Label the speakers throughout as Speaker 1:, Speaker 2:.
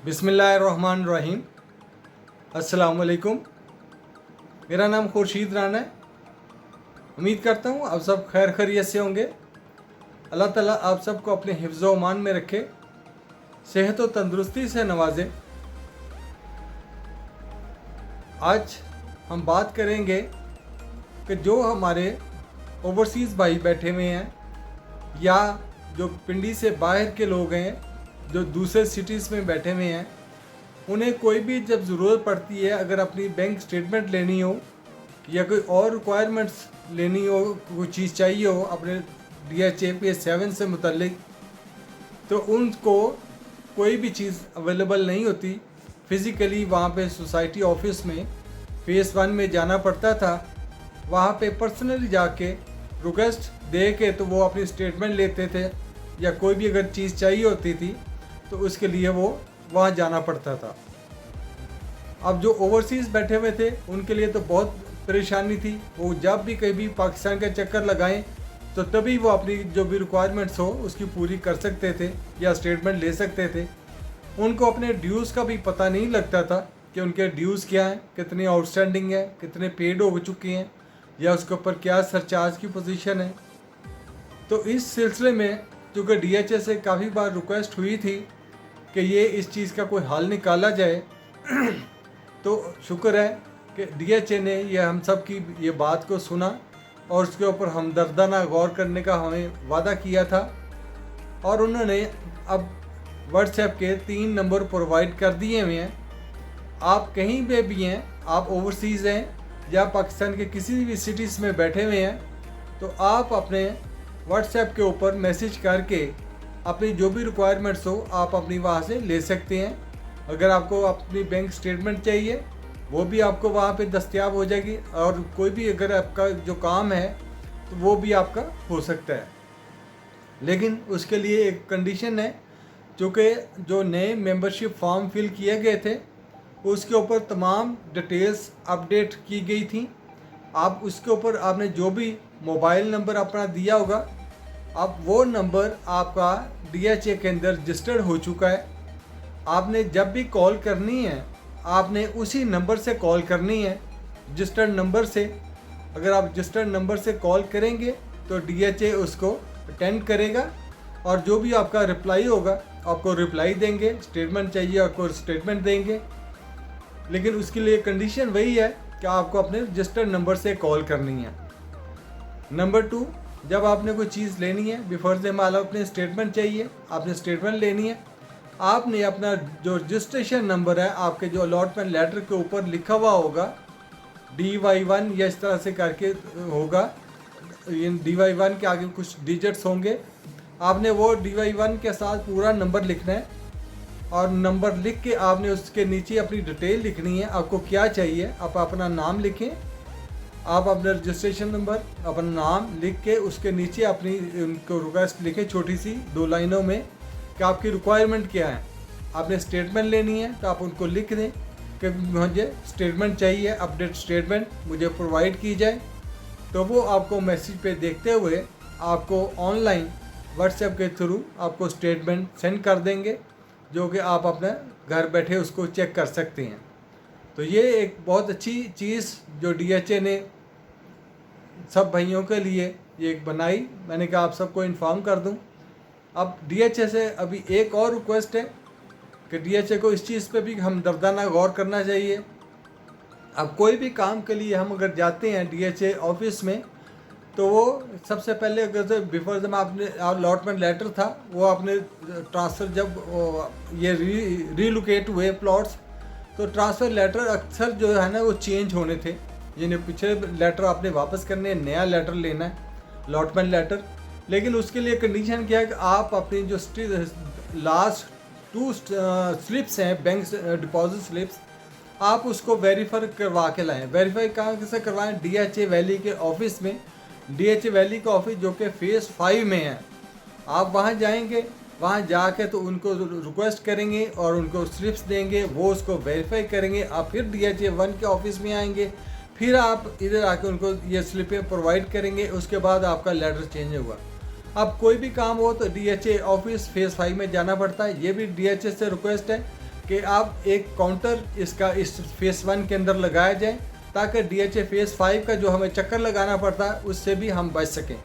Speaker 1: बिस्मिल्लाहिर्रहमानिर्रहीम। अस्सलाम वालेकुम। मेरा नाम खुर्शीद राना है। उम्मीद करता हूँ आप सब खैर खैरियत से होंगे। अल्लाह ताला आप सबको अपने हिफ्ज़ व अमान में रखे, सेहत व तंदुरुस्ती से नवाजे। आज हम बात करेंगे कि जो हमारे ओवरसीज़ भाई बैठे हुए हैं या जो पिंडी से बाहर के लोग हैं जो दूसरे सिटीज़ में बैठे हुए हैं, उन्हें कोई भी जब ज़रूरत पड़ती है, अगर अपनी बैंक स्टेटमेंट लेनी हो या कोई और रिक्वायरमेंट्स लेनी हो, कोई चीज़ चाहिए हो अपने DHA-7 से मुतल्लिक, तो उनको कोई भी चीज़ अवेलेबल नहीं होती। फ़िज़िकली वहाँ पे सोसाइटी ऑफिस में फ़ेज़ 1 में जाना पड़ता था। वहाँ पे पर्सनली जाके रिक्वेस्ट दे के तो वो अपनी स्टेटमेंट लेते थे, या कोई भी अगर चीज़ चाहिए होती थी तो उसके लिए वो वहाँ जाना पड़ता था। अब जो ओवरसीज़ बैठे हुए थे उनके लिए तो बहुत परेशानी थी। वो जब भी कहीं भी पाकिस्तान का चक्कर लगाएं तो तभी वो अपनी जो भी रिक्वायरमेंट्स हो उसकी पूरी कर सकते थे या स्टेटमेंट ले सकते थे। उनको अपने ड्यूज़ का भी पता नहीं लगता था कि उनके ड्यूज़ क्या हैं, कितने आउटस्टैंडिंग है, कितने पेड हो चुके हैं, या उसके ऊपर क्या सरचार्ज की पोजीशन है। तो इस सिलसिले में चूँकि DHA से काफ़ी बार रिक्वेस्ट हुई थी कि ये इस चीज़ का कोई हल निकाला जाए तो शुक्र है कि DHA ने यह हम सब की ये बात को सुना और उसके ऊपर हमदर्दाना गौर करने का हमें वादा किया था। और उन्होंने अब व्हाट्सएप के 3 नंबर प्रोवाइड कर दिए हुए हैं। आप कहीं पे भी हैं, आप ओवरसीज़ हैं या पाकिस्तान के किसी भी सिटीज़ में बैठे हुए हैं, तो आप अपने व्हाट्सएप के ऊपर मैसेज करके अपनी जो भी रिक्वायरमेंट्स हो आप अपनी वहाँ से ले सकते हैं। अगर आपको अपनी बैंक स्टेटमेंट चाहिए वो भी आपको वहाँ पे दस्तयाब हो जाएगी, और कोई भी अगर आपका जो काम है तो वो भी आपका हो सकता है। लेकिन उसके लिए एक कंडीशन है, क्योंकि जो नए मेंबरशिप फॉर्म फिल किए गए थे उसके ऊपर तमाम डिटेल्स अपडेट की गई थी। आप उसके ऊपर आपने जो भी मोबाइल नंबर अपना दिया होगा, अब वो नंबर आपका DHA के अंदर रजिस्टर्ड हो चुका है। आपने जब भी कॉल करनी है आपने उसी नंबर से कॉल करनी है, रजिस्टर्ड नंबर से। अगर आप रजिस्टर्ड नंबर से कॉल करेंगे तो DHA उसको अटेंड करेगा और जो भी आपका रिप्लाई होगा आपको रिप्लाई देंगे। स्टेटमेंट चाहिए आपको स्टेटमेंट देंगे, लेकिन उसके लिए कंडीशन वही है कि आपको अपने रजिस्टर्ड नंबर से कॉल करनी है। नंबर 2, जब आपने कोई चीज़ लेनी है, बिफोर से मान लो अपने स्टेटमेंट चाहिए, आपने स्टेटमेंट लेनी है, आपने अपना जो रजिस्ट्रेशन नंबर है आपके जो अलॉटमेंट लेटर के ऊपर लिखा हुआ होगा DY1 या इस तरह से करके होगा, ये DY1 के आगे कुछ डिजिट्स होंगे, आपने वो DY1 के साथ पूरा नंबर लिखना है और नंबर लिख के आपने उसके नीचे अपनी डिटेल लिखनी है। आपको क्या चाहिए, आप अपना नाम लिखें, आप अपना रजिस्ट्रेशन नंबर, अपना नाम लिख के उसके नीचे अपनी उनको रिक्वेस्ट लिखें छोटी सी 2 लाइनों में कि आपकी रिक्वायरमेंट क्या है। आपने स्टेटमेंट लेनी है तो आप उनको लिख दें कि मुझे स्टेटमेंट चाहिए, अपडेट स्टेटमेंट मुझे प्रोवाइड की जाए। तो वो आपको मैसेज पे देखते हुए आपको ऑनलाइन व्हाट्सएप के थ्रू आपको स्टेटमेंट सेंड कर देंगे, जो कि आप अपने घर बैठे उसको चेक कर सकते हैं। तो ये एक बहुत अच्छी चीज़ जो DHA ने सब भाइयों के लिए ये एक बनाई, मैंने कहा आप सबको इन्फॉर्म कर दूं। अब DHA से अभी एक और रिक्वेस्ट है कि DHA को इस चीज़ पे भी हमदर्दाना गौर करना चाहिए। अब कोई भी काम के लिए हम अगर जाते हैं DHA ऑफिस में, तो वो सबसे पहले अगर बिफोर जब आपने अलॉटमेंट लेटर था वो आपने ट्रांसफ़र जब ये रीलोकेट हुए प्लॉट्स, तो ट्रांसफ़र लेटर अक्सर जो है ना वो चेंज होने थे। यानी पिछले लेटर आपने वापस करने, नया लेटर लेना है अलॉटमेंट लेटर। लेकिन उसके लिए कंडीशन क्या है कि आप अपनी जो लास्ट 2 स्लिप्स हैं, बैंक डिपॉजिट स्लिप्स, आप उसको वेरीफाई करवा के लाएँ। वेरीफाई कहाँ से करवाएँ? DHA वैली के ऑफिस में। DHA वैली का ऑफिस जो कि फ़ेज़ 5 में है, आप वहाँ जाएंगे, वहाँ जाके तो उनको रिक्वेस्ट करेंगे और उनको स्लिप्स देंगे, वो उसको वेरीफाई करेंगे। आप फिर DHA 1 के ऑफिस में आएंगे, फिर आप इधर आके उनको ये स्लिपें प्रोवाइड करेंगे, उसके बाद आपका लेटर चेंज होगा। अब कोई भी काम हो तो DHA ऑफिस फ़ेज़ 5 में जाना पड़ता है। ये भी DHA से रिक्वेस्ट है कि आप एक काउंटर इसका इस फेज़ 1 के अंदर लगाया जाए, ताकि DHA फेज़ 5 का जो हमें चक्कर लगाना पड़ता है उससे भी हम बच सकें।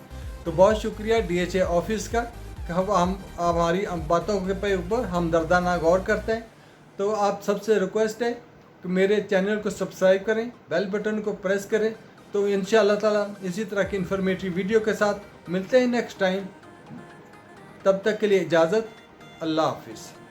Speaker 1: तो बहुत शुक्रिया DHA ऑफिस का कि हम हमारी बातों के ऊपर हमदर्दाना गौर करते हैं। तो आप सबसे रिक्वेस्ट है कि मेरे चैनल को सब्सक्राइब करें, बेल बटन को प्रेस करें। तो इंशाअल्लाह ताला इसी तरह की इन्फॉर्मेटिव वीडियो के साथ मिलते हैं नेक्स्ट टाइम। तब तक के लिए इजाज़त, अल्लाह हाफिज़।